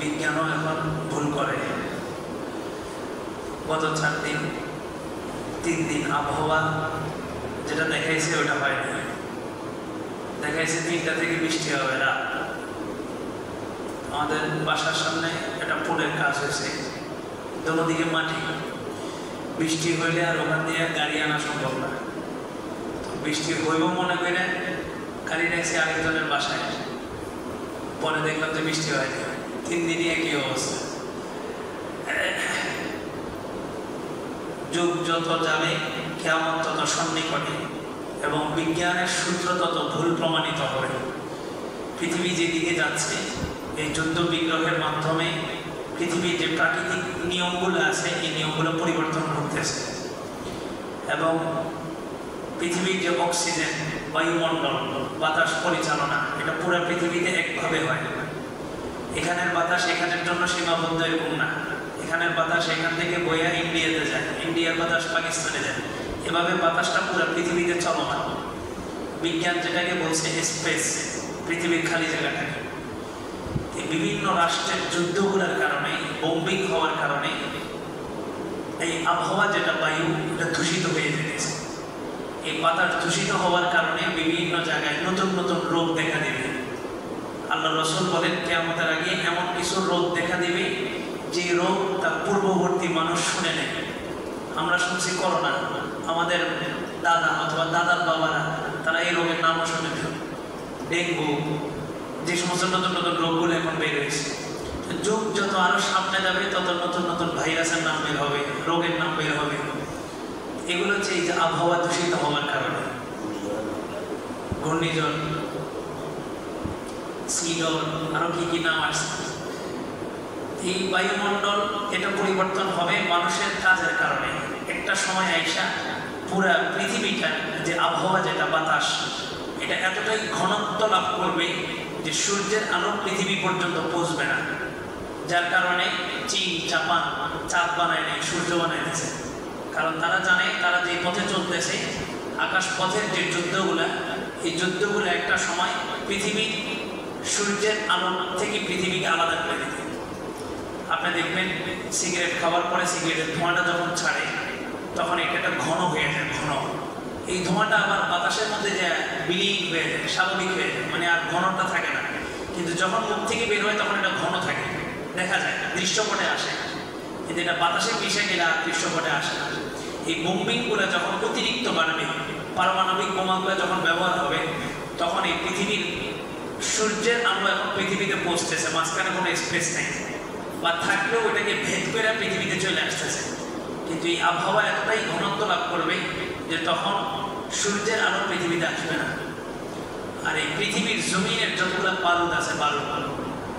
বিজ্ঞানও এখন ভুল করে। গত 3 দিন আবহাওয়া যেটা দেখাইছে ওটা হয়নি। দেখাইছে 3টা থেকে বৃষ্টি হবে রাত। আমাদের বাসার সামনে একটা পুলের কাজ হয়েছে, দোনোদিকে মাটি, বৃষ্টি হইলে আর ওখান দিয়ে গাড়ি আনা সম্ভব না। বৃষ্টি হইব মনে করে গাড়ি রাখছি আরেকজনের বাসায়, পরে দেখলাম যে বৃষ্টি হয়নি। 3 দিনই একই অবস্থা। যুগ যত যাবে কিয়ামত তত সন্নিকটে এবং বিজ্ঞানের সূত্র তত ভুল প্রমাণিত হবে। পৃথিবী যেদিকে যাচ্ছে এই যুদ্ধ বিগ্রহের মাধ্যমে পৃথিবীর যে প্রাকৃতিক নিয়মগুলো আছে এই নিয়মগুলো পরিবর্তন ঘটতেছে এবং পৃথিবীর যে অক্সিজেন, বায়ুমণ্ডল, বাতাস পরিচালনা এটা পুরো পৃথিবীতে একভাবে হয়। এখানের বাতাস এখানের জন্য সীমাবদ্ধ এরকম না। এখানের বাতাস এখান থেকে বইয়া ইন্ডিয়াতে যায়, ইন্ডিয়ার বাতাস পাকিস্তানে যায়, এভাবে বাতাসটা পুরো পৃথিবীতে চলমান। বিজ্ঞান যেটাকে বলছে স্পেস, পৃথিবীর খালি জায়গাটাকে। বিভিন্ন রাষ্ট্রের যুদ্ধগুলোর কারণে, বোম্বিং হওয়ার কারণে এই আবহাওয়া যেটা বায়ু এটা দূষিত হয়ে যেতেছে। এই বাতাস দূষিত হওয়ার কারণে বিভিন্ন জায়গায় নতুন নতুন রোগ দেখা দেবে। আল্লাহ রসুল বলেন কিয়ামতের আগে এমন কিছু রোগ দেখা দেবে যে রোগ তার পূর্ববর্তী মানুষ শুনে নেয়। আমরা শুনছি করোনা, আমাদের দাদা অথবা দাদার বাবারা তারা এই রোগের নামও শুনেছে, ডেঙ্গু, যে সমস্ত নতুন নতুন রোগগুলো এখন বের হয়েছে। যুগ যত আরো সামনে যাবে তত নতুন নতুন ভাইরাসের নাম বের হবে, রোগের নাম বের হবে। এগুলো হচ্ছে এই যে আবহাওয়া দূষিত হওয়ার কারণে। ঘূর্ণিঝড়, সিডর, আরো কি নাম আসছে। এই বায়ুমণ্ডল এটা পরিবর্তন হবে মানুষের কাজের কারণে। একটা সময় আইসা পুরা পৃথিবীটা যে আবহাওয়া যেটা বাতাস এটা এতটাই ঘনত্ব লাভ করবে যে সূর্যের আলো পৃথিবী পর্যন্ত পৌঁছবে না। যার কারণে চীন, জাপান চাঁদ বানায় নেই, সূর্য বানায় দিয়েছে। কারণ তারা জানে তারা যে পথে চলতেছে, আকাশ পথের যে যুদ্ধগুলা, এই যুদ্ধগুলো একটা সময় পৃথিবী সূর্যের আলো থেকে পৃথিবীকে আলাদা করে দিতে। আপনি দেখবেন সিগারেট খাওয়ার পরে সিগারেটের ধোঁয়াটা যখন ছাড়ে তখন এটা একটা ঘন হয়ে যায়, ঘন। এই ধোঁয়াটা আবার বাতাসের মধ্যে যে বিলীন হয়ে যায়, স্বাভাবিক হয়ে যায়, মানে আর ঘনটা থাকে না। কিন্তু যখন মুখ থেকে বের হয় তখন এটা ঘন থাকে, দেখা যায়, দৃশ্যপটে আসে। কিন্তু এটা বাতাসে মিশে গেলে আর দৃশ্যপটে আসে না। এই বোম্বিংগুলো যখন অতিরিক্ত বাড়বে, পারমাণবিক বোমাগুলো যখন ব্যবহার হবে, তখন এই পৃথিবীর সূর্যের আলো এখন পৃথিবীতে পৌঁছতেছে, মাঝখানে কোনো স্পেস নেই, বা থাকলেও ওইটাকে ভেদ করে পৃথিবীতে চলে আসতেছে। কিন্তু এই আবহাওয়া এতটাই ঘনত্ব লাভ করবে যে তখন সূর্যের আলো পৃথিবীতে আসবে না। আর এই পৃথিবীর জমিনের যতগুলো বারুদ আছে, বারুদ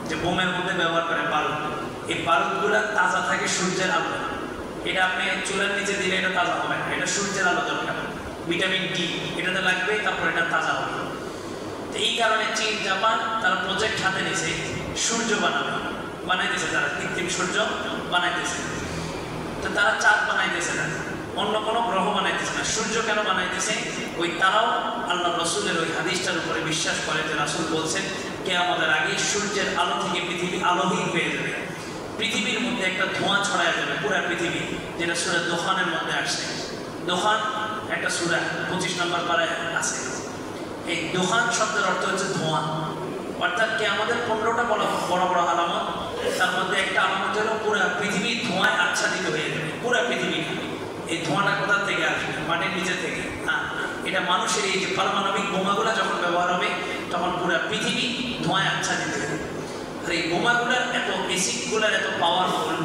যে বোমের মধ্যে ব্যবহার করে বারুদ, এই বারুদগুলো তাজা থাকে সূর্যের আলো। এটা আপনি চুলার নিচে দিলে এটা তাজা হবে না, এটা সূর্যের আলো দরকার, ভিটামিন ডি এটাতে লাগবে, তারপর এটা তাজা হবে। তো এই কারণে চীন, জাপান তারা প্রজেক্ট হাতে নিয়েছে, সূর্য বানাইতেছে, তারা কৃত্রিম সূর্য বানাইতেছে। তো তারা চাঁদ বানাইতেছে না, অন্য কোনো গ্রহ বানাইতেছে না। সূর্য কেন বানাইতেছে? ওই তারাও আল্লাহ রসুলের ওই হাদিসটার উপরে বিশ্বাস করে যে রাসূল বলছেন কিয়ামতের আগে সূর্যের আলো থেকে পৃথিবী আলোহীন হয়ে যাবে, পৃথিবীর মধ্যে একটা ধোঁয়া ছড়ায় যাবে পুরা পৃথিবী, যেটা সূরা দোহানের মধ্যে আসছে। দোহান একটা সূরা 25 নম্বর পারায় আছে। এই দোহান শব্দের অর্থ হচ্ছে ধোঁয়া। অর্থাৎ কিয়ামতের 15টা বড় বড় আলামত, তার মধ্যে একটা আলামত হলো পুরা পৃথিবী ধোঁয়ায় আচ্ছাদিত হয়ে যাবে, পুরা পৃথিবী। এই ধোঁয়াটা কোথা থেকে আসবে? মাটির নিচে থেকে না, এটা মানুষের এই যে পারমাণবিক বোমাগুলো যখন ব্যবহার হবে তখন পুরা পৃথিবী ধোঁয়ায় আচ্ছাদিত হবে। আর এই বোমাগুলোর এত এসিডগুলোর এত পাওয়ারফুল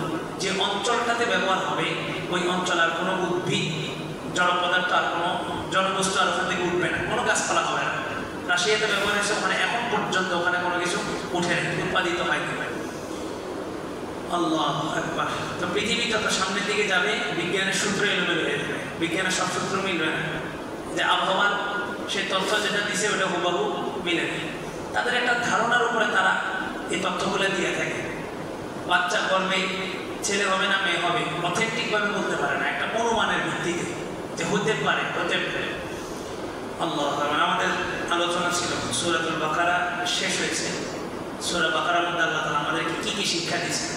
যে অঞ্চলটাতে ব্যবহার হবে ওই অঞ্চল আর কোনো উদ্ভিদ, জড় পদার্থ আর কোনো জনবস্তু আর ওখান থেকে উঠবে না, কোনো গাছপালা হবে না। রাশিয়াতে ব্যবহার হয়েছে, ওখানে এখন পর্যন্ত ওখানে কোনো কিছু উঠে উৎপাদিত হয়নি। আল্লাহু আকবার। তো পৃথিবী যত সামনের দিকে যাবে বিজ্ঞানের সূত্র এলোমেলো হয়ে যাবে, বিজ্ঞানের সব সূত্র মিলবে না। যে আবহাওয়ার সে তথ্য যেটা দিছে ওটা হুবহু মিলে নেই। তাদের একটা ধারণার উপরে তারা এই তথ্যগুলো দিয়ে থাকে। বাচ্চা গর্ভে ছেলে হবে না মেয়ে হবে অথেন্টিকভাবে বলতে পারে না, একটা অনুমানের ভিত্তিতে যে হতে পারে, হতে পারে। আল্লাহ, আমাদের আলোচনা ছিল সূরাতুল বাকারা শেষ হয়েছে, সূরা বাকারার মধ্যে আল্লাহ তাআলা আমাদেরকে কি কি শিক্ষা দিয়েছেন।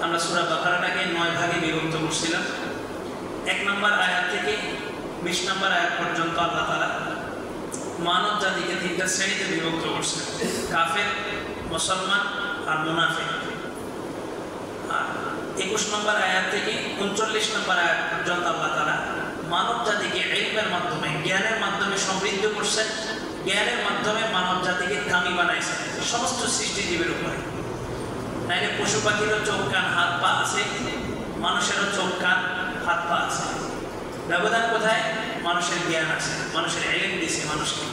আমরা সূরা বাকারাটাকে 9 ভাগে বিভক্ত করছিলাম। 1 নম্বর আয়াত থেকে 20 নম্বর আয়াত পর্যন্ত আল্লাহ তাআলা মানব জাতিকে 3টা শ্রেণীতে বিভক্ত করছেন, কাফের, মুসলমান আর মুনাফিক। আর 21 নম্বর আয়াত থেকে 39 নম্বর আয়াত পর্যন্ত আল্লাহ তাআলা মানব জাতিকে ইলমের মাধ্যমে, জ্ঞানের মাধ্যমে সমৃদ্ধ করছেন, জ্ঞানের মাধ্যমে মানব জাতিকে দামি বানাইছেন সমস্ত সৃষ্টিজীবের উপরে। তাইলে পশু পাখিরও চোখ কান হাত পা আছে, মানুষেরও চোখ কান হাত পা আছে। ব্যবধান কোথায়? মানুষের জ্ঞান আছে, মানুষের ইলম দিয়েছে মানুষকে।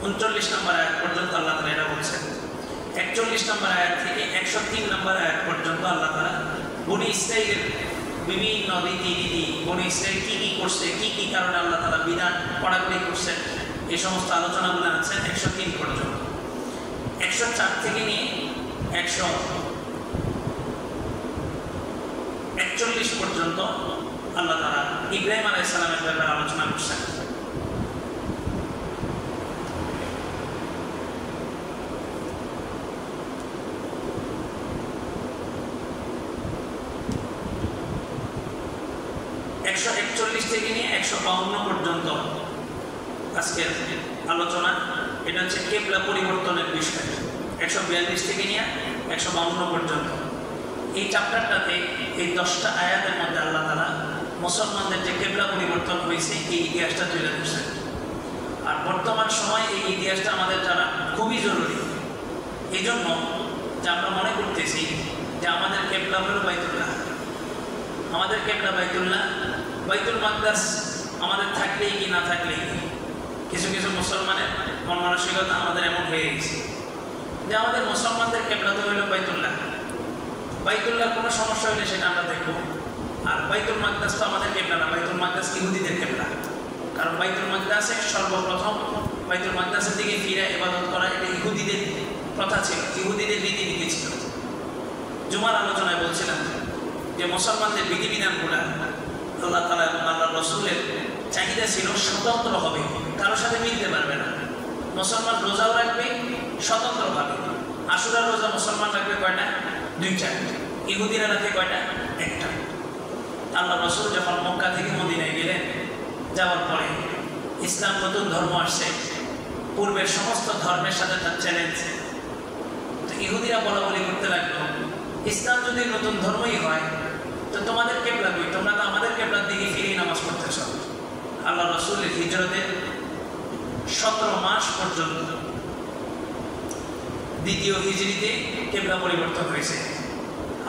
39 নম্বর আয়াত পর্যন্ত আল্লাহ তাআলা এটা বলছেন। 41 নম্বর আয়াত থেকে 103 নম্বর আয়াত পর্যন্ত আল্লাহ তাআলা বনি ইসরাঈলের বিভিন্ন রীতি, বনি ইসরাঈল কি কি করছে, কি কি কারণে আল্লাহ তাআলা বিধান কড়াকড়ি করছেন, এই সমস্ত আলোচনাগুলো আছেন 103 পর্যন্ত। 104 থেকে নিয়ে 141 পর্যন্ত আল্লাহ তাআলা ইব্রাহিম আলাইহিস সালামের ব্যাপারে আলোচনা করছেন। থেকে নিয়ে 152 পর্যন্ত আজকের আলোচনা। এটা হচ্ছে কেবলা পরিবর্তনের বিষয়। 142 থেকে নিয়ে 152 পর্যন্ত এই চ্যাপ্টারটাতে এই 10টা আয়াতের মধ্যে আল্লাহ তাআলা মুসলমানদের যে কেবলা পরিবর্তন হয়েছে এই ইতিহাসটা তুলে ধরছেন। আর বর্তমান সময় এই ইতিহাসটা আমাদের জানা খুবই জরুরি। এই জন্য যে আমরা মনে করতেছি যে আমাদের কেবলা হলো বাইতুল্লাহ, আমাদের কেবলা বাইতুল্লাহ, বাইতুল মাকদাস আমাদের থাকলেই কি না থাকলেই। কিছু কিছু মুসলমানের মন মানসিকতা আমাদের এমন হয়ে গেছে যে আমাদের মুসলমানদের কেবলা তো হইল বাইতুল্লাহ, বাইতুল্লাহ কোনো সমস্যা হলে সেটা আমরা দেখব। আর বাইতুল মাকদাস তো আমাদের কেবলা না, বাইতুল মাকদাস ইহুদিদের কেবলা। কারণ বাইতুল মাকদাসে সর্বপ্রথম বাইতুল মাকদাসের দিকে ফিরে ইবাদত করা এটা ইহুদিদের প্রথা ছিল, ইহুদিদের রীতিনীতি ছিল। জুমার আলোচনায় বলছিলাম যে মুসলমানদের বিধিবিধানগুলো আল্লাহ তাআলা এবং আল্লাহর রাসূলের চাহিদা ছিল স্বতন্ত্র হবে, কারোর সাথে মিলতে পারবে না। মুসলমান রোজাও রাখবে স্বতন্ত্রভাবে। আশুরার রোজা মুসলমান রাখবে কয়টা? 2টা। ইহুদিরা রাখে কয়টা? 1টা। আল্লাহর রাসূল যখন মক্কা থেকে মদিনায় গেলেন, যাওয়ার পরে ইসলাম নতুন ধর্ম আসছে, পূর্বের সমস্ত ধর্মের সাথে তার চ্যালেঞ্জ। তো ইহুদিরা বলা বলি করতে লাগলো, ইসলাম যদি নতুন ধর্মই হয় তো তোমাদের কেবলা কই? তোমরা তো আমাদের কেবলার দিকে ফিরে নামাজ পড়তেছ। আল্লাহ রাসূলের হিজরতের 17 মাস পর্যন্ত দ্বিতীয় হিজরিতে কেবলা পরিবর্তন হয়েছে।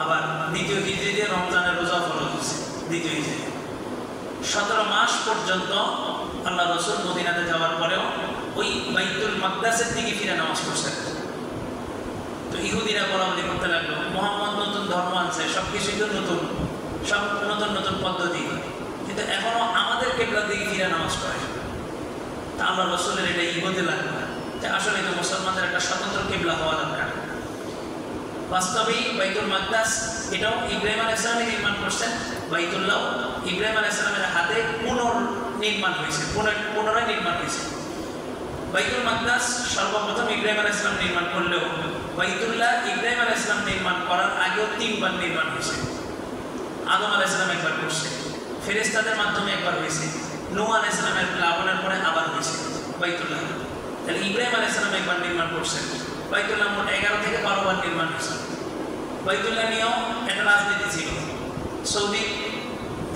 আবার দ্বিতীয় হিজরিতে রমজানের রোজা ফরজ হয়েছে। দ্বিতীয় হিজরিতে 17 মাস পর্যন্ত আল্লাহ রাসূল মদিনাতে যাওয়ার পরেও ওই বাইতুল মাকদাসের দিকে ফিরে নামাজ পড়ছেন। তো ইহুদিরা বলাবলি করতে লাগলো, মুহাম্মদ নতুন ধর্ম আনছে, সবকিছুই তো নতুন, সব নতুন নতুন পদ্ধতি, কিন্তু এখনো আমাদের কেবলার দিকে ফিরে নামাজ পড়ে। তা আল্লাহ রাসূলের এটা ইগোতে লাগলো যে আসলে তো মুসলমানদের একটা স্বতন্ত্র কেবলা হওয়া দরকার। বাস্তবেই বাইতুল মাকদাস এটাও ইব্রাহিম আলাইহিস সালাম নির্মাণ করছেন, বাইতুল্লাহ ইব্রাহিম আলাইহিস সালামের হাতে পুনর্নির্মাণ হয়েছে, পুনরায় নির্মাণ হয়েছে। বাইতুল মাকদাস সর্বপ্রথম ইব্রাহিম আলাইহিস সালাম নির্মাণ করলেও বাইতুল্লাহ ইব্রাহিম আলাইহিস সালাম নির্মাণ করার আগেও 3 বার নির্মাণ হয়েছে। আদম আলাইহিস সালাম একবার করছে, ফেরেশতাদের মাধ্যমে একবার হয়েছে, নূহ আলাইহিস সালামের প্লাবনের পরে আবার হয়েছে বাইতুল্লাহ। তাহলে ইব্রাহিম আলাইহিস সালাম একবার নির্মাণ করছেন। বাইতুল্লাহ মোট 11 থেকে 12 বার নির্মাণ হয়েছে। বাইতুল্লাহ নিয়েও একটা রাজনীতি ছিল। সৌদি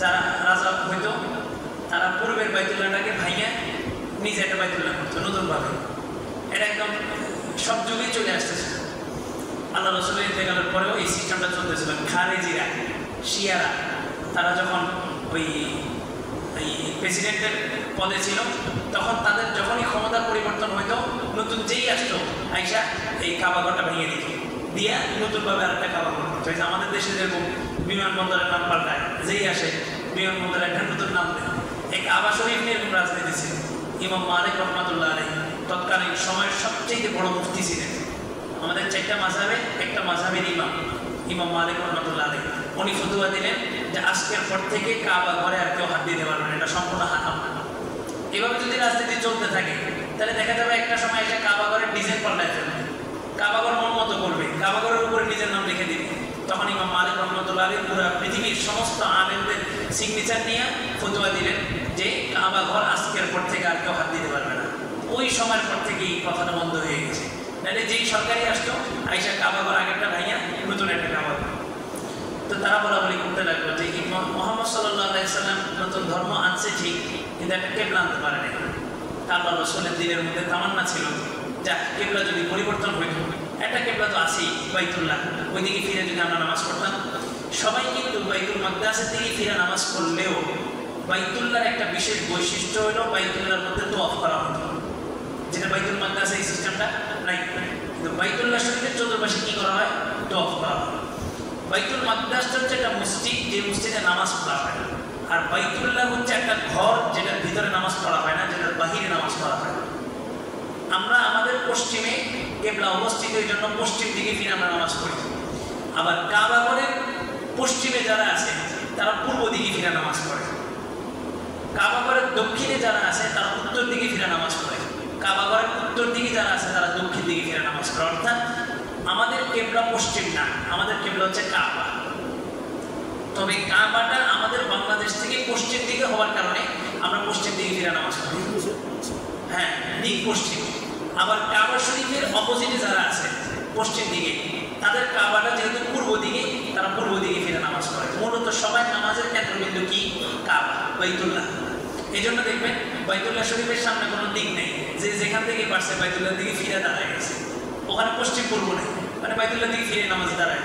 যারা রাজা হইতো তারা পূর্বের বাইতুল্লাহটাকে ভাঙিয়ে নিজে একটা বাইতুল্লাহ করতো নতুনভাবে। এটা একদম সব যুগেই চলে আসতেছে। আল্লাহ রাসূলের ইন্তেকালের পরেও এই সিস্টেমটা চলতেছিল। খারেজিরা, শিয়ারা তারা যখন ওই প্রেসিডেন্টের পদে ছিল তখন তাদের যখনই ক্ষমতার পরিবর্তন হইতো নতুন যেই আসতো আইসা এই কাবাঘরটা ভেঙে দিত, দিয়া নতুনভাবে আরেকটা কাবাঘর করতো। আমাদের দেশে যেরকম বিমানবন্দরের নাম পাল্টায়, যেই আসে বিমানবন্দরের একটা নতুন নাম দেয়। এই কাবা শরীফ নিয়ে এরকম রাজনীতি ছিল। ইমাম মালিক রাহমাতুল্লাহ আলাইহি তৎকালীন সময়ের সবচেয়ে বড় মুফতি ছিলেন। আমাদের 4টা মাযহাবে একটা মাযহাবের ইমাম মালিক রাহমাতুল্লাহ আলাইহি উনি ফতোয়া দিলেন যে আজকের পর থেকে কাবা ঘরে আর কেউ হাত দিতে পারবে না, এটা সম্পূর্ণ হারাম। এভাবে যদি রাজনীতি চলতে থাকে তাহলে দেখা যাবে একটা সময় এসে কাবা ঘরের ডিজাইন পাল্টায় ফেলবে, কাবা ঘর মন মতো বাদে পুরো পৃথিবীর সমস্ত আলেমদের সিগনেচার নিয়ে ফতোয়া দিলেন যে কাবা ঘর আজকের পর থেকে আর কেউ হাত দিতে পারবে না। ওই সময়ের পর থেকেই কথাটা বন্ধ হয়ে গেছে। নাহলে যেই সরকারি আসতো আইসা কাবা ঘর আগেরটা ভাইয়া নতুন একটা কাবা ঘর। তো তারা বলাবলি করতে লাগলো যে মোহাম্মদ সাল্লাল্লাহু আলাইহি সাল্লাম নতুন ধর্ম আনছে ঠিক, কিন্তু একটা কেবলা আনতে পারে না। আল্লাহ রাসূলের দিনের মধ্যে তামান্না ছিল যা কেবলা যদি পরিবর্তন হইত, একটা কেবলা তো আছেই বাইতুল্লাহ, ওইদিকে ফিরে যদি আমরা নামাজ পড়তাম। সবাই কিন্তু বাইতুল মাকদাসের দিকে ফিরে নামাজ পড়লেও বাইতুল্লাহর একটা বিশেষ বৈশিষ্ট্য হলো বাইতুল্লাহর মধ্যে তোয়াফ করা হতো, যেটা বাইতুল মাকদাসে এই সিস্টেমটা নাই। কিন্তু বাইতুল্লাহ শরীফের চতুর্পাশে কি করা হয়? তোয়াফ করা হয়। বাইতুল মাকদাস হচ্ছে একটা মসজিদ, যে মসজিদে নামাজ পড়া হয়, আর বাইতুল্লাহ হচ্ছে একটা ঘর যেটার ভিতরে নামাজ পড়া হয় না, যেটার বাহিরে নামাজ পড়া হয়। আমরা আমাদের পশ্চিমে কেবলা অবস্থিত, এই জন্য পশ্চিম দিকে ফিরে আমরা নামাজ পড়ি। আবার কাবা ঘরের পশ্চিমে যারা আছে তারা পূর্ব দিকে ফিরে নামাজ পড়ে। কাবা ঘরের দক্ষিণে যারা আছে তারা উত্তর দিকে ফিরে নামাজ পড়ে। কাবা ঘরের উত্তর দিকে যারা আছে তারা দক্ষিণ দিকে ফিরে নামাজ পড়ে। অর্থাৎ আমাদের কেবলা পশ্চিম না, আমাদের কেবলা হচ্ছে কাবা। তবে কাবাটা আমাদের বাংলাদেশ থেকে পশ্চিম দিকে হওয়ার কারণে আমরা পশ্চিম দিকে ফিরে নামাজ পড়ি। হ্যাঁ, দিক পশ্চিম। আবার কাবা শরীফের অপোজিটে যারা আছে পশ্চিম দিকে, তাদের কাবাটা যেহেতু পূর্ব দিকে, তারা পূর্ব দিকে ফিরে নামাজ পড়ে। মূলত সবাই নামাজের কেন্দ্রবিন্দু কি? কাবা, বাইতুল্লাহ। এই জন্য দেখবেন বাইতুল্লাহ শরীফের সামনে কোনো দিক নেই যে যেখান থেকে পারছে বাইতুল্লাহ দিকে ফিরে দাঁড়ায় গেছে, ওখানে পশ্চিম পূর্ব নেই, মানে বাইতুল্লাহ দিকে ফিরে নামাজে দাঁড়ায়।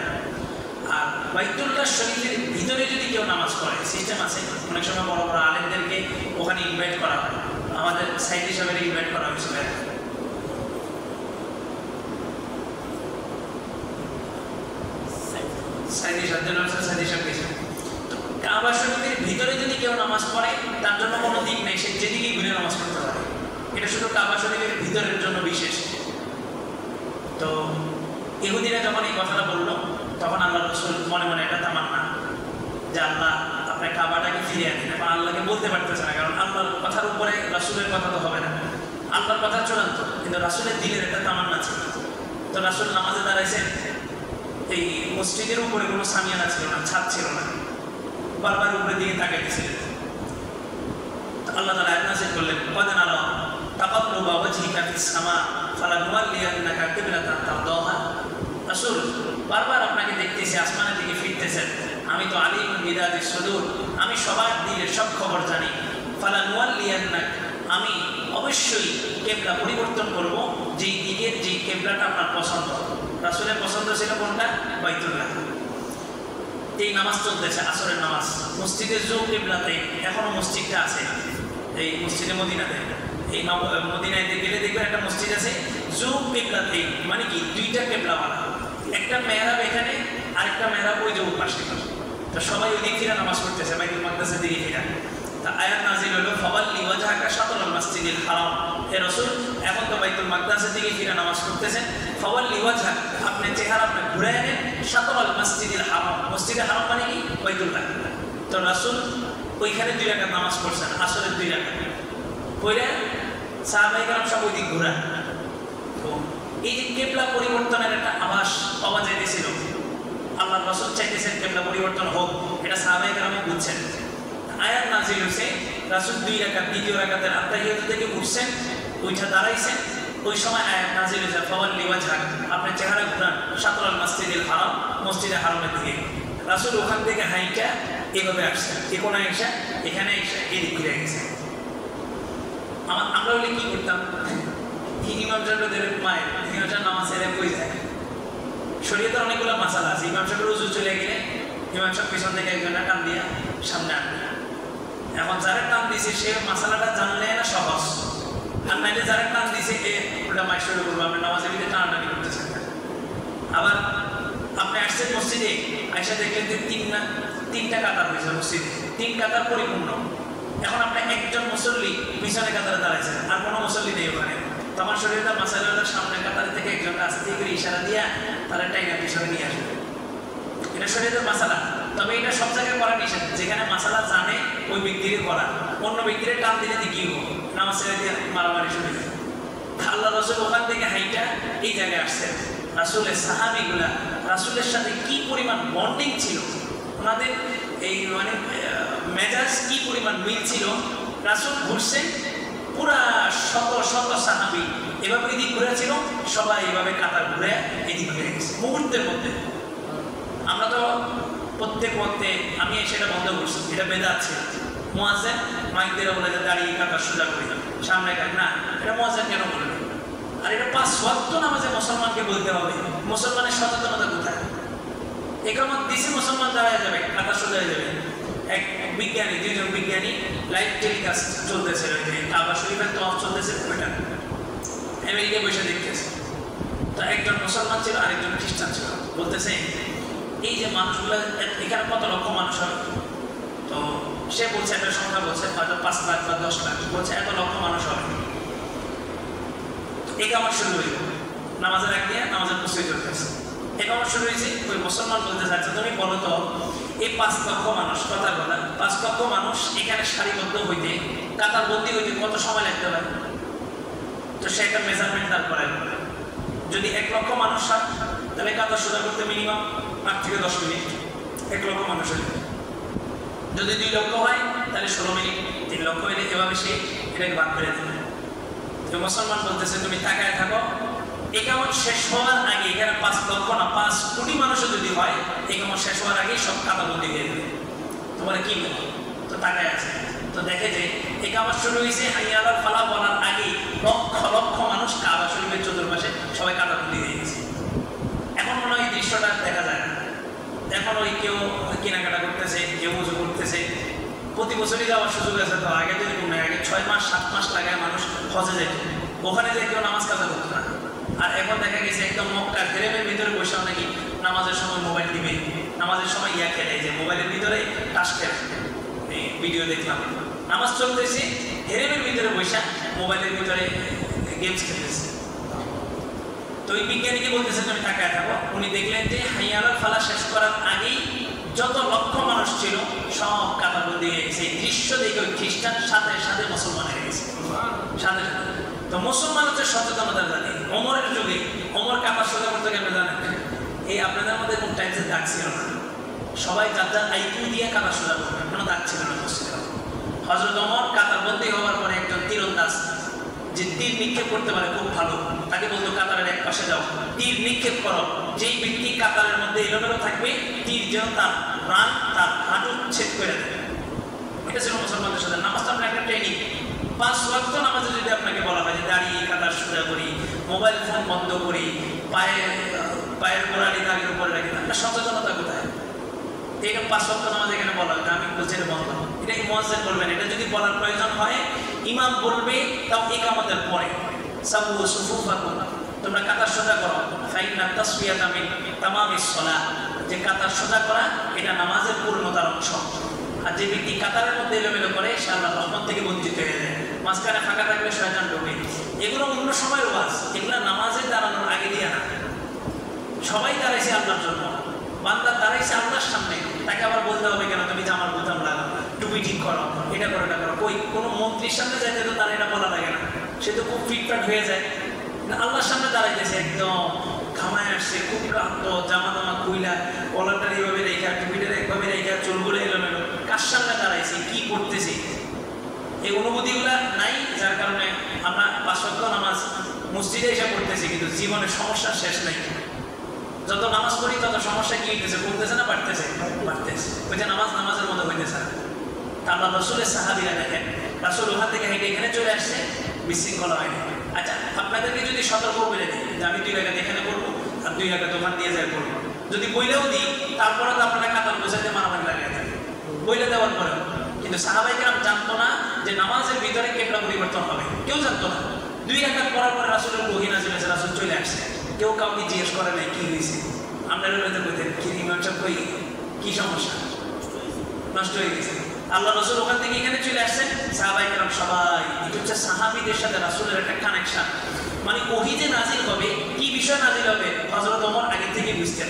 আর বাইতুল্লাহ শরীফের ভিতরে যদি কেউ নামাজ পড়ে, সিস্টেম আছে, অনেক সময় বড় বড় আলেমদেরকে ওখানে ইনভাইট করা হয়। আমাদের সাইদি সাহেবের ইনভাইট করা হয়েছিল। কাবা শরীফের ভিতরে যদি কেউ নামাজ পড়ে তার জন্য কোনো দিক নেই, সে যেদিকেই ঘুরে নামাজ পড়তে পারে। এটা শুধু কাবা শরীফের ভিতরের জন্য বিশেষ। তো ইহুদিরা যখন এই কথাটা বললো তখন আল্লাহ রাসূল মনে মনে একটা তামান্না যে আল্লাহ আপনার কাবাটাকে ফিরিয়ে আনেন। এবং আল্লাহকে বলতে পারতেছে না, কারণ আল্লাহর কথার উপরে রাসূলের কথা তো হবে না। আল্লাহর কথা চূড়ান্ত, কিন্তু রাসূলের দিলের একটা তামান্না ছিল। তো রাসূল নামাজে দাঁড়াইছেন, এই মসজিদের উপরে কোনো সামিয়ানা ছিল না, ছাদ ছিল না, বারবার উপরে দিকে তাকাইতেছিলেন। আল্লাহ তাআলা আয়াত নাযিল করলেন, "ওয়াদান আলা তাকাল্লুবা ওয়াজহিকা ফিস সামা ফালানুওয়াল্লিয়ান্নাকা কিবলাতান তারদাহা।" রাসূল, বারবার আপনাকে দেখতেছি, আসমানের দিকে ফিরতেছেন। আমি তো আলিম বিদাতিস সুদূর, আমি সবার দিলের সব খবর জানি। ফালানুওয়াল্লিয়ান্নাক, আমি অবশ্যই কেবলা পরিবর্তন করব যেই দিকের, যেই কেবলাটা আপনার পছন্দ। রাসূলের পছন্দ ছিল কোনটা? বাইতুল্লাহ। এই নামাজ চলতেছে, আসরের নামাজ, মসজিদে জু কেবলাতে এখনো মসজিদটা আছে, এই মসজিদে মদিনাতে। এই মদিনায় গেলে দেখবেন একটা মসজিদ আছে জু কেবলাতে, মানে কি দুইটা কেবলাওয়ালা, একটা মেহরাব এখানে আরেকটা মেহরাব ওই যে পাশে। তো সবাই ওই দিক ফিরে নামাজ পড়তেছে, বাইতুল মাকদাসের দিকে ফিরে। তা আয়াত নাযিল হলো, ফাওয়াল্লি ওয়াজহাকা শাতরাল মাসজিদিল হারাম। হে রাসূল, এখন তো বাইতুল মাকদাসের দিকে ফিরে নামাজ পড়তেছেন, ফাওয়াল্লি ওয়াজহাক, আপনি চেহারা আপনি ঘুরে নেন শাতরাল মাসজিদিল হারাম। মসজিদে হারাম মানে কি? বাইতুল্লাহ। তো রাসূল ওইখানে 2 রাকাত নামাজ পড়ছেন, আসরের 2 রাকাত পড়ে সাহাবায়ে কেরাম সব ওই দিক ঘোরা। তো এই যে কেবলা পরিবর্তনের একটা আভাস পাওয়া যাইতেছিল, আল্লাহ রাসূল চাইতেছেন কেবলা পরিবর্তন হোক, এটা সাহাবায়ে কেরাম বুঝছেন। আয়াত নাযিল হয়েছে, রাসূল 2 রাকাত দ্বিতীয় রাকাতের আত্তাহিয়াত থেকে উঠছেন, ওইটা দাঁড়াইছেন, ওই সময় আয়াত নাযিল হয়েছে, ফাওয়াল্লি ওয়াজহাক, আপনি চেহারা ঘুরান শাতরাল মাসজিদিল হারাম, মসজিদে হারামের দিকে। রাসূল ওখান থেকে হাইটা এভাবে আসছেন, কোনায় এসে এখানে এসে এদিক ঘুরে গেছে। আমরা বলে কি করতাম, ইমাম সাহেবের মায়ের ইমাম সাহেব নামাজ ছেড়ে কই যায়। শরীয়তের অনেকগুলো মাসালা আছে, ইমাম সাহেবের উজু চলে গেলে ইমাম সাহেব পিছন থেকে একজনের টান দিয়া সামনে আনবে। এখন যারা টান দিছে সে মাসালাটা জানলে না সহজ, আর নাইলে যারা টান দিছে ওটা মাই শুরু করবো, আপনি নামাজের ভিতরে টানাটানি করতেছেন। আবার আপনি আসছেন মসজিদে, আইসা দেখলেন যে 3টা কাতার হয়েছে মসজিদে, 3 কাতার পরিপূর্ণ। এখন আপনি একজন মুসল্লি পিছনে কাতারে দাঁড়াইছেন, আর কোনো মুসল্লি নেই ওখানে। তখন শরীয়তের মাসালার সামনে কাতার থেকে একজন আস্তে করে ইশারা দিয়া তারা টাইনা পিছনে নিয়ে আসবে। এটা শরীয়তের মাসালা, তবে এটা সব জায়গায় করা নিষেধ। যেখানে মাসালা জানে ওই ব্যক্তিকে করা, অন্য ব্যক্তির টান দিলে কি হবো, নামাজ ছেড়ে দিয়ে মারামারি শুরু করে। আল্লাহ রাসূল ওখান থেকে হাইটা এই জায়গায় আসছেন। রাসূলের সাহাবীগুলা রাসূলের সাথে কি পরিমাণ বন্ডিং ছিল ওনাদের এই মানে মেজাজ কি পরিমাণ মিল ছিল, রাসূল ঘুরছেন পুরা শত শত সাহাবী এভাবে এদিক ঘুরেছিল, সবাই এভাবে কাতার ঘুরে এদিক ঘুরে গেছে মুহূর্তের মধ্যে। আমরা তো প্রত্যেক ওয়াক্তে আমি সেটা বন্ধ করছি, এটা বেদাত ছিল। মুয়াজ্জিন মাইক দিয়ে বলে যে দাঁড়িয়ে কাতার সোজা করি সামনে কাট না, এটা মুয়াজ্জিন কেন বলবে? আর এটা 5 ওয়াক্ত নামাজে মুসলমানকে বলতে হবে। মুসলমানের সচেতনতা কোথায়? একামত দিছে মুসলমান দাঁড়ায় যাবে, কাতার সোজা হয়ে যাবে। এক বিজ্ঞানী, 2 জন বিজ্ঞানী লাইভ টেলিকাস্ট চলতেছে, কাবা শরীফের তওয়াফ চলতেছে, ওইটা আমেরিকায় বসে দেখতেছে। তো একজন মুসলমান ছিল, আরেকজন খ্রিস্টান ছিল। বলতেছে এই যে মানুষগুলো এখানে কত লক্ষ মানুষ হবে, তো সে বলছে একটা সংখ্যা বলছে হয়তো 5 লাখ বা 10 লাখ, বলছে এত লক্ষ মানুষ হবে। একামত শুরু হইল, নামাজের আগে দিয়ে নামাজের প্রস্তুতি চলতেছে। একামত শুরু হয়েছে, ওই মুসলমান বলতে চাচ্ছে তুমি বলো তো এই 5 লক্ষ মানুষ, কথা 5 লক্ষ মানুষ এখানে সারিবদ্ধ হইতে, কাতারবন্দি হইতে কত সময় লাগতে পারে? তো সে একটা মেজারমেন্ট তার করে, যদি 1 লক্ষ মানুষ হয় তাহলে কাতার সোজা করতে মিনিমাম 8 থেকে 10 মিনিট 1 লক্ষ মানুষ হইলে। যদি 2 লক্ষ হয় তাহলে 16 মিনিট, 3 লক্ষ হইলে এভাবে সে এটাকে ভাগ করে দেবে। তো মুসলমান বলতেছে তুমি তাকায় থাকো, একামত শেষ হওয়ার আগে, এখানে 5 লক্ষ না 5 কোটি মানুষও যদি হয়, একামত শেষ হওয়ার আগেই সব কাতারবন্দি হয়ে যাবে। তোমার কি বলো? তো তাকায় আছে, তো দেখে যে একামত শুরু হয়েছে, হাইয়া আলাল ফালাহ বলার আগেই লক্ষ লক্ষ মানুষ কাবা শরীফের চতুর্পাশে সবাই কাতারবন্দি হয়ে গেছে। এখন মনে হয় এই দৃশ্যটা দেখা যায় না। এখন ওই কেউ কেনাকাটা করতেছে, কেউ উজু করতেছে। প্রতি বছরই যাওয়ার সুযোগ আছে, তো আগে তো এরকম নয়, আগে 6 মাস 7 মাস লাগায় মানুষ হজে যেত, ওখানে যে কেউ নামাজ কাজা করতো না। আর এখন দেখা গেছে একদম মক্কার হেরেমের ভিতরে বসে নাকি নামাজের সময় মোবাইল দিবে, নামাজের সময় খেলে, যে মোবাইলের ভিতরে টাস খেলে। ভিডিও দেখলাম, নামাজ চলতেছে, হেরেমের ভিতরে বসে মোবাইলের ভিতরে গেমস খেলতেছে। তো ওই বিজ্ঞানীকে বলতেছে তুমি তাকায় থাকো। উনি দেখলেন যে হাইয়া আলাল ফালাহ শেষ করার আগেই যত লক্ষ মানুষ ছিল সব কাতারবন্দি হয়ে গেছে। এই দৃশ্য দেখে ওই খ্রিস্টান সাথে সাথে মুসলমান হয়ে গেছে, সাথে সাথে। তো মুসলমান হচ্ছে সচেতনতার জাতি। ওমরের যুগে ওমর কাতার সোজা করতে কেন জানেন? এই আপনাদের মধ্যে কোন টাইমসে দাগ ছিল না, সবাই যার যার আইকিউ দিয়ে কাতার সোজা করবে, কোনো দাগ ছিল না মসজিদে। হযরত ওমর কাতারবন্দি হওয়ার পরে একজন তীরন্দাজ যে তীর নিক্ষেপ করতে পারে খুব ভালো, তাকে বলতো কাতারের এক পাশে যাও, তীর নিক্ষেপ করো। যেই ব্যক্তি কাতারের মধ্যে এলোমেলো থাকবে, তীর যেন তার প্রাণ, তার হাঁটু ছেদ করে দেবে। এটা ছিল মুসলমানদের সাথে নামাজটা আপনার একটা ট্রেনিং। 5 ওয়াক্ত নামাজে যদি আপনাকে বলা হয় যে দাঁড়িয়ে কাতার সোজা করি, মোবাইল ফোন বন্ধ করি, পায়ের গোড়ালি দাগের উপরে রাখি, আপনার সচেতনতা কোথায়? এটা 5 ওয়াক্ত নামাজ এখানে বলা হয়, আমি বলছি এটা বন্ধ, এটাই মুয়াজ্জিন বলবেন। এটা যদি বলার প্রয়োজন হয় ইমাম বলবে, তাও ইকামতের পরে, সাবু সুফুফাকুম, তোমরা কাতার সোজা করো, ফাইন্না তাসফিয়াতা মিন তামামিস সালাহ, যে কাতার সোজা করা এটা নামাজের পূর্ণতার অংশ। আর যে ব্যক্তি কাতারের মধ্যে এলোমেলো করে সে আল্লাহর রহমত থেকে বঞ্চিত হয়ে যায়। মাঝখানে ফাঁকা থাকলে শয়তান ঢোকে। এগুলো অন্য সময়ের ওয়াজ, এগুলো নামাজে দাঁড়ানোর আগে দিয়ে না। সবাই দাঁড়াইছে আল্লাহর জন্য, বান্দা দাঁড়াইছে আল্লাহর সামনে, তাকে আবার বলতে হবে কেন তুমি জামার বোতাম লাগাও, টুপি ঠিক করো, এটা করো, এটা করো। কই কোনো মন্ত্রীর সামনে যাইতে তো তার এটা বলা লাগে না, সে তো খুব ফিটফাট হয়ে যায়। আল্লাহর সামনে দাঁড়াইতেছে, একদম ঘামায় আসছে, খুব ক্লান্ত, জামা দামা খুইলা, কলারটা এইভাবে রেখা, টুপিটা একভাবে রেখা, চুলগুলো এলোমেলো, কার সামনে দাঁড়াইছে, কি করতেছে, এই অনুভূতিগুলা নাই। যার কারণে আমরা 5 ওয়াক্ত নামাজ মসজিদে এসে পড়তেছি, কিন্তু জীবনের সমস্যার শেষ নাই। যত নামাজ পড়ি তত সমস্যা কি হইতেছে, কমতেছে না বাড়তেছে? বাড়তেছে। ওই যে নামাজের মতো হইতেছে না। তা আল্লাহ রাসূলের সাহাবীরা দেখেন, রাসূল ওখান থেকে হেঁটে এখানে চলে আসছে, বিশৃঙ্খলা হয়নি। আচ্ছা, আপনাদেরকে যদি সতর্ক করে দিই যে আমি 2 রাকাত এখানে পড়বো আর 2 রাকাত ওখান দিয়ে যাই পড়বো, যদি বইলেও দিই তারপরে তো আপনারা কাতার বোঝাতে মারামারি লাগিয়ে দেন, বইলে দেওয়ার পরেও। কিন্তু সাহাবায়ে কেরাম জানতো না যে নামাজের ভিতরে কিবলা পরিবর্তন হবে, কেউ জানতো না। 2 রাকাত পড়ার পরে রাসূলের ওহী নাযিল হয়েছে, রাসূল চলে আসছে, কেউ কাউকে জিজ্ঞেস করে নাই কি হয়েছে। আপনারা বলতে বলতেন কি ইমাম সাহেব কই, কি সমস্যা, নষ্ট হয়ে গেছে। আল্লাহ রাসূল ওখান থেকে এখানে চলে আসছেন, সাহাবায়ে কেরাম সবাই, এটা হচ্ছে সাহাবীদের সাথে রাসূলের একটা কানেকশন। মানে ওহী যে নাজিল হবে, কি বিষয় নাজিল হবে, হযরত ওমর আগে থেকে বুঝতেন।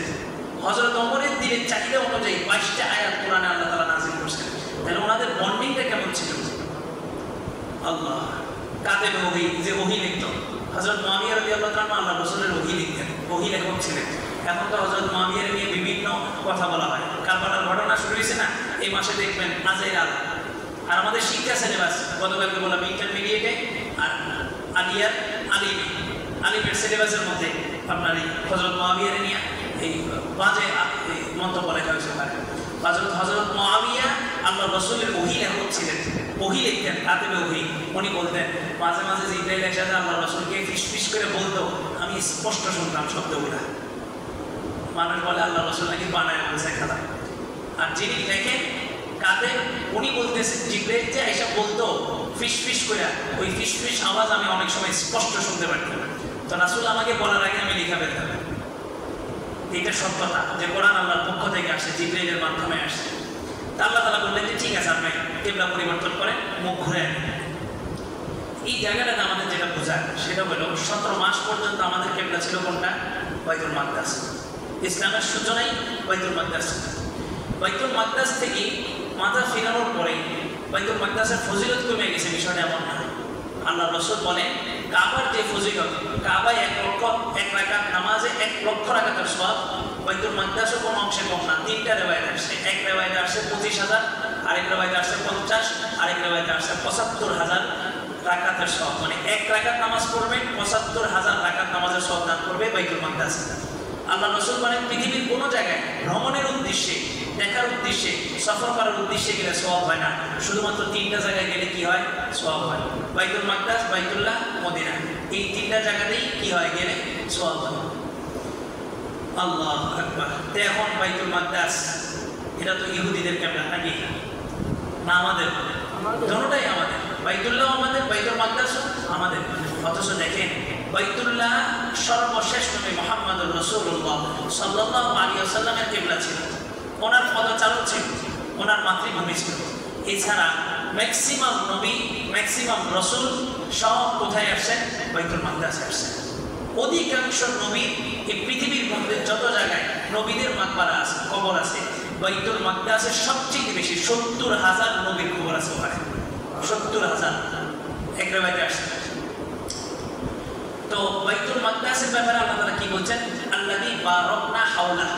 হযরত ওমরের দিনের চাহিদা অনুযায়ী 22টা আয়াত কোরআনে আল্লাহ তাআলা নাজিল করছেন। তাহলে ওনাদের বন্ডিংটা কেমন ছিল? আল্লাহ কাতেব ওহী, যে ওহী লিখত, হযরত মুআবিয়া রাদিয়াল্লাহু তাআলা আল্লাহ রাসূলের ওহী লিখতেন, ওহী লেখক ছিলেন। এখন তো হযরত মুআবিয়ার নিয়ে বিভিন্ন কথা বলা হয়, কারবালার ঘটনা শুরু হয়েছে না, এই মাসে দেখবেন আজরাইল। আর আমাদের শিক্ষা সিলেবাস গতকালকে বললাম ইন্টারমিডিয়েটে আর আলিমের সিলেবাসের মধ্যে আপনার এই হযরত মুআবিয়ার নিয়ে এই বাজে মন্তব্য লেখা হয়েছে। হযরত মুআবিয়া আল্লাহ রাসূলের ওহী লেখক ছিলেন, ওহী লিখতেন, কাতিবে ওহী। উনি বলতেন মাঝে মাঝে জিবরাইল এসে আল্লাহ রাসূলকে ফিসফিস করে বলতো, আমি স্পষ্ট শুনতাম শব্দগুলা। মানুষ বলে আল্লাহ রাসূল নাকি বানায় বলছে খাতা। আর যিনি লেখেন কাতে, উনি বলতেছেন জিবরাইল যে আয়েশা বলতো ফিসফিস করে, ওই ফিসফিস আওয়াজ আমি অনেক সময় স্পষ্ট শুনতে পারতাম। তো রাসূল আমাকে বলার আগে আমি লিখা ফেলতাম। এটা সত্যতা যে কোরআন আল্লাহর পক্ষ থেকে আসে, জিবরাইলের মাধ্যমে আসে। তা আল্লাহ তাআলা বললেন যে ঠিক আছে, আপনি কিবলা পরিবর্তন করে মুখ ঘুরে আনেন। এই জায়গাটাতে আমাদের যেটা বোঝায় সেটা হলো 17 মাস পর্যন্ত আমাদের কিবলা ছিল কোনটা? বাইতুল মাকদাস। ইসলামের সূচনাই বাইতুল মাকদাস। বাইতুল মাকদাস থেকে মাথা ফেরানোর পরে বাইতুল মাকদাসের ফজিলত কমে গেছে, বিষয়টা এমন না। আল্লাহ রাসূল বলেন কাবার যে ফজিলত, কাবায় 1 রাকাত নামাজে 1 লক্ষ রাকাতের সওয়াব, বাইতুল মাকদাসে কোনো অংশে কম না। 3টা রিওয়ায়াত আসছে, এক রিওয়ায়াতে আসছে 25,000, আরেক রিওয়ায়াতে আসছে 50, আরেক রিওয়ায়াতে আসছে 75,000 রাকাতের সওয়াব। মানে 1 রাকাত নামাজ পড়বেন 75,000 রাকাত নামাজের সওয়াব দান করবে বাইতুল মাকদাস। আল্লাহ রাসূল বলেন পৃথিবীর কোনো জায়গায় ভ্রমণের উদ্দেশ্যে, দেখার উদ্দেশ্যে, সফর করার উদ্দেশ্যে গেলে সওয়াব হয় না, শুধুমাত্র 3টা জায়গায় গেলে কি হয়? সওয়াব হয়। বাইতুল মাকদাস, বাইতুল্লাহ, মদিনা, এই 3টা জায়গাতেই কি হয়? গেলে সওয়াব হয়। আল্লাহু আকবার। এখন বাইতুল মাকদাস এটা তো ইহুদিদের কিবলা নাকি? না আমাদের? দুটোটাই আমাদের। বাইতুল্লাহ আমাদের, বাইতুল মাকদাসও আমাদের। অথচ দেখেন বাইতুল্লাহ সর্বশেষ নবী মুহাম্মদুর রাসূলুল্লাহ সাল্লাল্লাহু আলাইহি ওয়াসাল্লামের কিবলা ছিল, ওনার পদচারণ ছিল, ওনার মাতৃভূমি ছিল। এছাড়া ম্যাক্সিমাম নবী, ম্যাক্সিমাম রাসূল সব কোথায় আসেন? বাইতুল মাকদাসে আসেন। অধিকাংশ নবী এই পৃথিবীর মধ্যে যত জায়গায় নবীদের মাকবারা আছে, কবর আছে, বাইতুল মাকদাসের সবচেয়ে বেশি 70,000 নবীর কবর আছে ওখানে। 70,000 এক রিওয়ায়াতে আসে। তো বাইতুল মাকদাসের ব্যাপারে আল্লাহ তাআলা কি বলছেন? আল্লাযী বারাকনা হাওলাহু।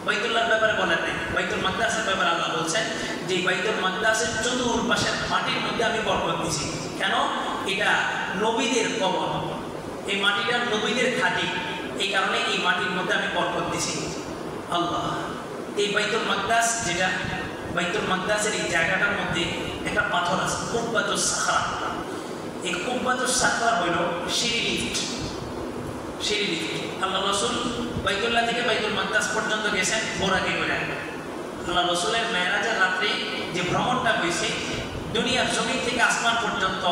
বাইতুল্লাহর ব্যাপারে বলেন নাই, বাইতুল মাকদাসের ব্যাপারে আল্লাহ বলছেন যে বাইতুল মাকদাসের চতুর্পাশের মাটির মধ্যে আমি বরকত দিয়েছি। কেন? এটা নবীদের কবর, এই মাটিটা নবীদের খাঁটি, এই কারণে এই মাটির মধ্যে আমি বরকত দিয়েছি। আল্লাহ, এই বাইতুল মাকদাস যেটা, বাইতুল মাকদাসের এই জায়গাটার মধ্যে একটা পাথর আছে, কুব্বাতুস সাখরা। এই কুব্বাতুস সাখরা হইল সিঁড়ি লিফট। সিঁড়ি লিফট। আল্লাহ রাসূল বাইতুল্লাহ থেকে বাইতুল মাকদাস পর্যন্ত গেছেন বোরাকে করে। আল্লাহ রাসূলের মেরাজের রাত্রে যে ভ্রমণটা হয়েছে, দুনিয়ার জমিন থেকে আসমান পর্যন্ত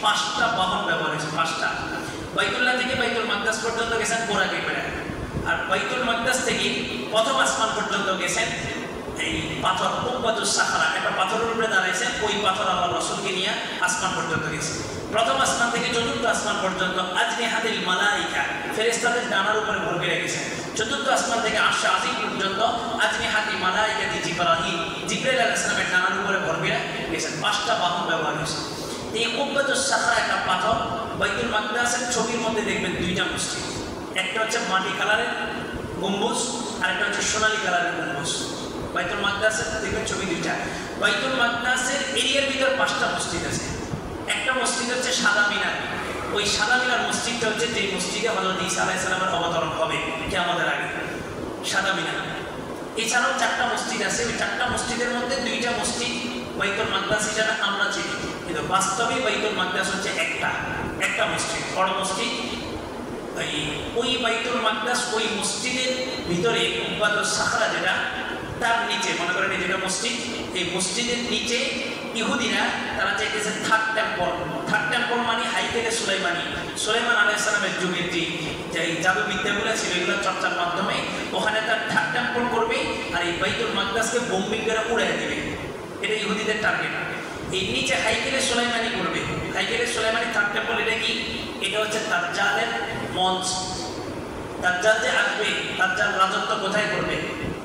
5টা বাহন ব্যবহার হয়েছে, 5টা। বাইতুল্লাহ থেকে বাইতুল মাকদাস পর্যন্ত গেছেন বোরাকে করে। আর বাইতুল মাকদাস থেকে প্রথম আসমান পর্যন্ত গেছেন এই পাথর, কুব্বাতুস সাখরা, একটা পাথরের উপরে দাঁড়াইছেন, ওই পাথর আল্লাহ রাসূলকে নিয়ে আসমান পর্যন্ত গেছে। প্রথম আসমান থেকে চতুর্থ আসমান পর্যন্ত আজনিহাতিল মালাইকা, ফেরেশতাদের ডানার উপরে ভরকে রেখেছেন। চতুর্থ আসমান থেকে আরশ আজিম পর্যন্ত আজনিহাতিল মালাইকাতি জিবরাইল, জিবরাইল আলাইহিস সালামের ডানার উপরে ভরকে রেখেছেন। 5টা বাহন ব্যবহার হয়েছে। এই কুব্বাতুস সাখরা একটা পাথর। বাইতুল মাকদাসের ছবির মধ্যে দেখবেন 2টা মসজিদ, একটা হচ্ছে মাটি কালারের গম্বুজ, আর একটা হচ্ছে সোনালী কালারের গম্বুজ। বাইতুল মাকদাসের দেখবেন ছবি 2টা। বাইতুল মাকদাসের এরিয়ার ভিতর 5টা মসজিদ আছে। একটা মসজিদ হচ্ছে সাদা মিনার, ওই সাদা মিনার মসজিদটা হচ্ছে যে মসজিদে হযরত ঈসা আলাইহিস সালামের অবতরণ হবে কিয়ামতের আগে, সাদা মিনার। এছাড়াও 4টা মসজিদ আছে, ওই 4টা মসজিদের মধ্যে 2টা মসজিদ বাইতুল মাকদাস হিসেবে আমরা চিনি, কিন্তু বাস্তবে বাইতুল মাকদাস হচ্ছে একটা মসজিদ, বড় মসজিদ। ওই বাইতুল মাকদাস, ওই মসজিদের ভিতরে কুব্বাতুস সাখরা যেটা, তার নিচে মনে করেন এই যেটা মসজিদ, এই মসজিদের নিচে ইহুদিরা তারা চাইতেছে থার্ড টেম্পল। থার্ড টেম্পল মানে হাইকেলে সুলাইমানি, সুলাইমান আলাইহিস সালামের যুগের যে জাদুবিদ্যাগুলো ছিল, এগুলো চর্চার মাধ্যমে ওখানে তার থার্ড টেম্পল করবে, আর এই বাইতুল মাকদাসকে বোম্বিং করে উড়াই দিবে। এটা ইহুদিদের টার্গেট। এই নিচে হাইকেলে সুলাইমানি করবে। হাইকেলে সুলাইমানি থার্ড টেম্পল এটা কি? এটা হচ্ছে দাজ্জালের মঞ্চ। দাজ্জাল যে আসবে, দাজ্জাল রাজত্ব কোথায় করবে?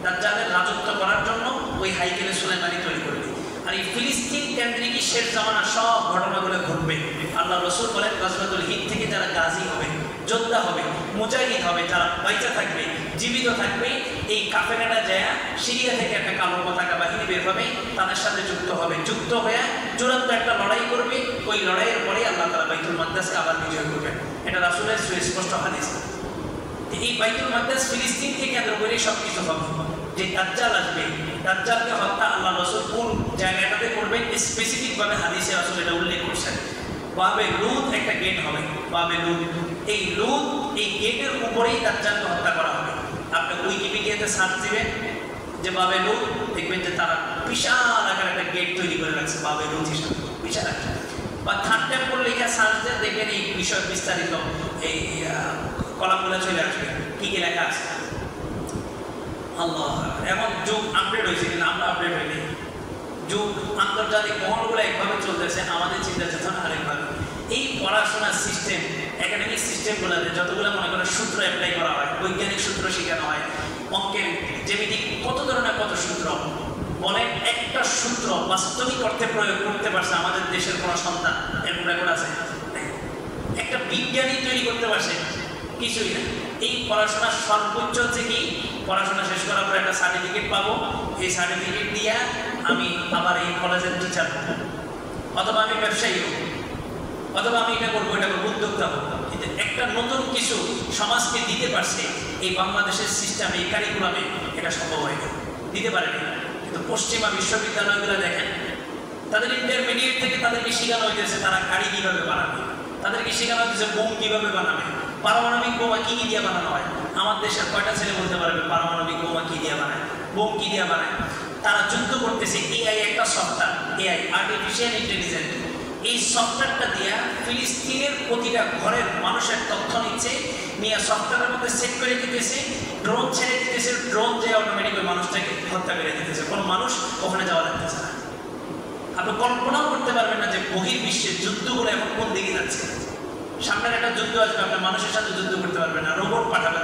দাজ্জালের রাজত্ব করার জন্য ওই হাইকেলে সুলাইমানি তৈরি করবে। আর এই ফিলিস্তিন কেন্দ্রিক শেষ জামানার সব ঘটনাগুলো ঘটবে। আল্লাহ রাসূল বলেন গজওয়াতুল হিন্দ থেকে যারা গাজী হবে, যোদ্ধা হবে, মুজাহিদ হবে, যারা বাইচা থাকবে, জীবিত থাকবে, এই কাফেলাটা যায় সিরিয়া থেকে একটা কালো পতাকা বাহিনী বের হবে, তাদের সাথে যুক্ত হবে, যুক্ত হয়ে চূড়ান্ত একটা লড়াই করবে। ওই লড়াইয়ের পরে আল্লাহ তাআলা বাইতুল মাকদাসকে আবার বিজয় করবেন। এটা রাসূলের সুস্পষ্ট হাদিস। এই বাইতুল মাকদাস ফিলিস্তিনকে কেন্দ্র করে সবকিছু হবে। যে দাজ্জাল আসবে, দাজ্জালকে হত্যা আল্লাহ রাসূল কোন জায়গাটাতে করবেন স্পেসিফিক ভাবে হাদিসে রাসূল এটা উল্লেখ করছেন। বাবে লুত একটা গেট হবে, বাবে লুত, এই লুত এই গেটের উপরেই দাজ্জালকে হত্যা করা হবে। আপনি উইকিপিডিয়াতে সার্চ দিবেন যে বাবে লুত, দেখবেন যে তারা বিশাল আকার একটা গেট তৈরি করে রাখছে বাবে লুত হিসাবে, বিশাল একটা। বা থার্ড টেম্পল লেখা সার্চ দিয়ে দেখবেন এই বিষয় বিস্তারিত এই কলামগুলো চলে আসবে, কি কি লেখা আছে। আল্লাহ, এখন যুগ আপডেট হয়েছে কিন্তু আমরা আপডেট হইনি। যুগ আন্তর্জাতিক মহলগুলো একভাবে চলতেছে, আমাদের চিন্তা চেতনা আরেকভাবে। এই পড়াশোনার সিস্টেম, একাডেমিক সিস্টেমগুলোতে যতগুলো মনে করেন সূত্র অ্যাপ্লাই করা হয়, বৈজ্ঞানিক সূত্র শেখানো হয়, অঙ্কের জ্যামিতিক কত ধরনের কত সূত্র, বলেন একটা সূত্র বাস্তবিক অর্থে প্রয়োগ করতে পারছে আমাদের দেশের কোনো সন্তান? এরকম রেকর্ড আছে? একটা বিজ্ঞানী তৈরি করতে পারছে? কিছুই না। এই পড়াশোনার সর্বোচ্চ হচ্ছে কি, পড়াশোনা শেষ করার পর একটা সার্টিফিকেট পাবো, এই সার্টিফিকেট দিয়ে আমি আবার এই কলেজের টিচার হবো, অথবা আমি ব্যবসায়ী হবো, অথবা আমি এটা করবো, এটা করবো, উদ্যোক্তা হবো। কিন্তু একটা নতুন কিছু সমাজকে দিতে পারছে এই বাংলাদেশের সিস্টেমে, এই কারিকুলামে, এটা সম্ভব হয়নি, দিতে পারেনি। কিন্তু পশ্চিমা বিশ্ববিদ্যালয়গুলো দেখেন, তাদের ইন্টারমিডিয়েট থেকে তাদেরকে শেখানো হইতেছে তারা গাড়ি কীভাবে বানাবে, তাদেরকে শেখানো হইতেছে বোম কীভাবে বানাবে, পারমাণবিক বোমা কী কী দিয়ে বানানো হয়। আমার দেশের কয়টা ছেলে বলতে পারবে পারমাণবিক বোমা কী দিয়ে বানায়, বোম কী দিয়ে বানায়? তারা যুদ্ধ করতেছে। এআই একটা সফটওয়্যার, এআই আর্টিফিশিয়াল ইন্টেলিজেন্স, এই সফটওয়্যারটা দিয়ে ফিলিস্তিনের প্রতিটা ঘরের মানুষের তথ্য নিচ্ছে, নিয়ে সফটওয়্যারের মধ্যে সেট করে দিতেছে, ড্রোন ছেড়ে দিতেছে, ড্রোন যে অটোমেটিক ওই মানুষটাকে হত্যা করে দিতেছে, কোনো মানুষ ওখানে যাওয়া লাগতেছে না। আপনি কল্পনাও করতে পারবেন না যে বহির্বিশ্বের যুদ্ধগুলো এখন কোন দিকে যাচ্ছে। সামনের একটা যুদ্ধ আসবে, আপনার মানুষের সাথে যুদ্ধ করতে পারবেন না, রোবট পাঠাবে,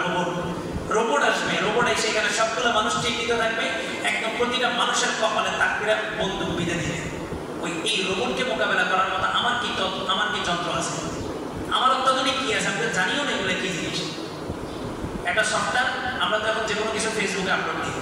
রোবট আসবে, রোবট এসে এখানে সবগুলো মানুষ চিহ্নিত থাকবে, একদম প্রতিটা মানুষের কপালে তাকবিরা বন্দুক বিঁধে দিবে। এই রোবটকে মোকাবেলা করার মতো আমার কি যন্ত্র আছে, আমার অত্যাধুনিক কি আছে, আমরা জানিও না এগুলো কি জিনিস। একটা সফটওয়্যার, আমরা তো এখন যে কোনো কিছু ফেসবুকে আপলোড দিই,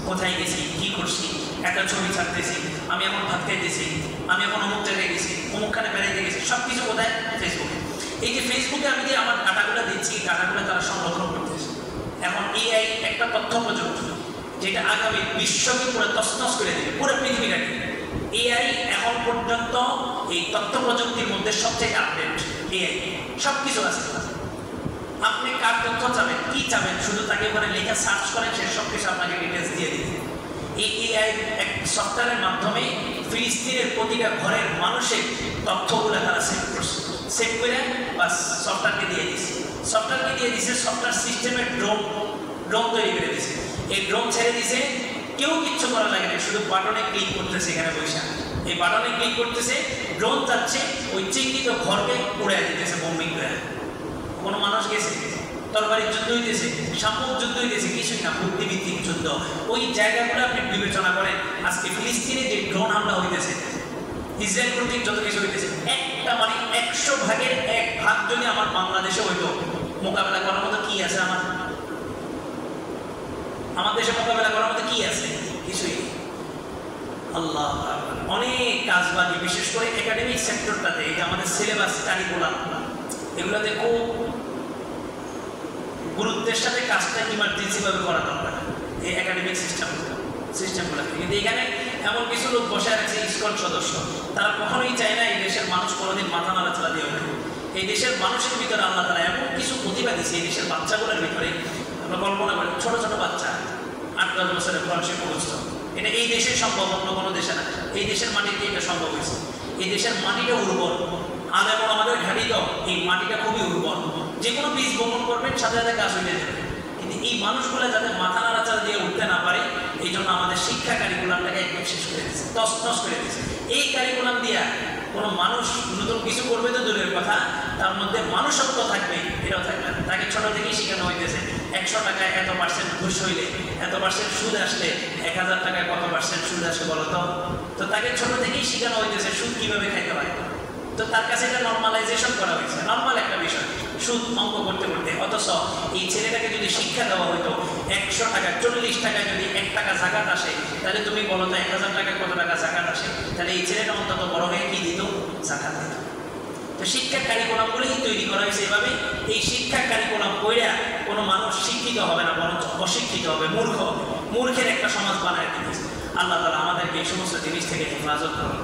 কোথায় গেছি, কি করছি, একটা ছবি ছাড়তেছি, আমি এখন ভাত খাইতেছি, আমি এখন অমুক জায়গায় গেছি, অমুকখানে বেড়াইতে গেছি, সব কিছু কোথায়? ফেসবুকে। এই যে ফেসবুকে আমি যে আমার ডাটাগুলো দিচ্ছি, ডাটাগুলো তারা সংরক্ষণ করতেছে। এখন এআই একটা তথ্য প্রযুক্তি, যেটা আগামী বিশ্বকে পুরো তছনছ করে দেবে, পুরো পৃথিবীটাকে। এআই এখন পর্যন্ত এই তথ্য প্রযুক্তির মধ্যে সবচেয়ে আপডেট। এআই সব কিছু আছে। আপনি কার তথ্য চাবেন, কি চাবেন, শুধু তাকে ওখানে লেখা সার্চ করেন, সে সব কিছু আপনাকে ডিটেলস দিয়ে দিবে। এই এআই এক সফটওয়্যারের মাধ্যমে ফিলিস্তিনের প্রতিটা ঘরের মানুষের তথ্যগুলো তারা সেভ করছে, সেভ করে বাস সফটওয়্যারকে দিয়ে দিচ্ছে, সফটওয়্যার সিস্টেমের ড্রোন তৈরি করে দিচ্ছে। এই ড্রোন ছেড়ে দিছে, কেউ কিচ্ছু করা লাগে না, শুধু বাটনে ক্লিক করতেছে, এখানে বৈশা এই বাটনে ক্লিক করতেছে, ড্রোন যাচ্ছে, ওই চিহ্নিত ঘরকে উড়ে দিতেছে, বোম্বিং করে। কোনো মানুষ গেছে, তরবারির যুদ্ধ হইতেছে, সামরিক যুদ্ধ হইতেছে, কিছুই না, বুদ্ধিভিত্তিক যুদ্ধ। ওই জায়গাগুলো আপনি বিবেচনা করেন, আজকে ফিলিস্তিনে যে ড্রোন হামলা হইতেছে, ইসরায়েল কর্তৃক যত কিছু হইতেছে, একটা মানে 100 ভাগের 1 ভাগ যদি আমার বাংলাদেশে হইতো, মোকাবেলা করার মতো কি আছে? আমার দেশে মোকাবেলা করার মতো কি আছে? কিছুই। আল্লাহ, অনেক কাজ বাকি, বিশেষ করে একাডেমিক সেক্টরটাতে। এই যে আমাদের সিলেবাস, কারিকুলাম, এগুলোতে খুব গুরুত্বের সাথে কাজটা ইমার্জেন্সিভাবে করা দরকার, এই একাডেমিক সিস্টেমগুলোকে। কিন্তু এখানে এমন কিছু লোক বসে আছে, ইসকন সদস্য, তারা কখনোই চায় না এই দেশের মানুষ কোনোদিন মাথা নাড়াচাড়া দিয়ে ওঠে। এই দেশের মানুষের ভিতরে আল্লাহ তাআলা এমন কিছু প্রতিভা দিয়েছে, এই দেশের বাচ্চাগুলোর ভিতরে। আমরা কল্পনা করি, ছোট ছোট বাচ্চা, 8-10 বছরের বয়সে মুখস্থ। এটা এই দেশে সম্ভব, অন্য কোনো দেশে না। এই দেশের মাটিতে এটা সম্ভব হয়েছে। এই দেশের মাটিটা উর্বর, এবং আমাদের ঘাটি তো এই মাটিটা খুবই উর্বর, যে কোনো বীজ বপন করবেন সাথে সাথে গাছ হয়ে যাবে। কিন্তু এই মানুষগুলো যাতে মাথা নাড়াচাড়া দিয়ে উঠতে না পারে, এই জন্য আমাদের শিক্ষা কারিকুলামটাকে একদম শেষ করে দিচ্ছে, তছনছ করে দিচ্ছে। এই কারিকুলাম দিয়া কোনো মানুষ নতুন কিছু করবে তো দূরের কথা, তার মধ্যে মানুষত্ব থাকবে, এটাও থাকবে না। তাকে ছোট থেকেই শেখানো হইতেছে 100 টাকায় এত পার্সেন্ট ঘুষ হইলে, এত পার্সেন্ট সুদ আসলে, 1000 টাকায় কত পার্সেন্ট সুদ আসে বলো তো? তাকে ছোট থেকেই শেখানো হইতেছে সুদ কিভাবে খাইতে হয়। তো তার কাছে এটা নর্মালাইজেশন করা হয়েছে, নর্মাল একটা বিষয়। সুদ অঙ্ক করতে করতে। অথচ এই ছেলেটাকে যদি শিক্ষা দেওয়া হতো 100 টাকা 40 টাকা যদি 1 টাকা জাকাত আসে, তাহলে তুমি বলো তো 1000 টাকা কত টাকা জাকাত আসে? তাহলে এই ছেলেটা অন্তত বড় হয়ে কি দিত? জাকাত দিত। তো শিক্ষা কারিকুলামগুলোই তৈরি করা হয়েছে এভাবে। এই শিক্ষা কারিকুলাম কইরা কোনো মানুষ শিক্ষিত হবে না, বরঞ্চ অশিক্ষিত হবে, মূর্খ হবে। মূর্খের একটা সমাজ বানায় দিয়েছে। আল্লাহ তাআলা আমাদেরকে এই সমস্ত জিনিস থেকে হেফাজত করুন।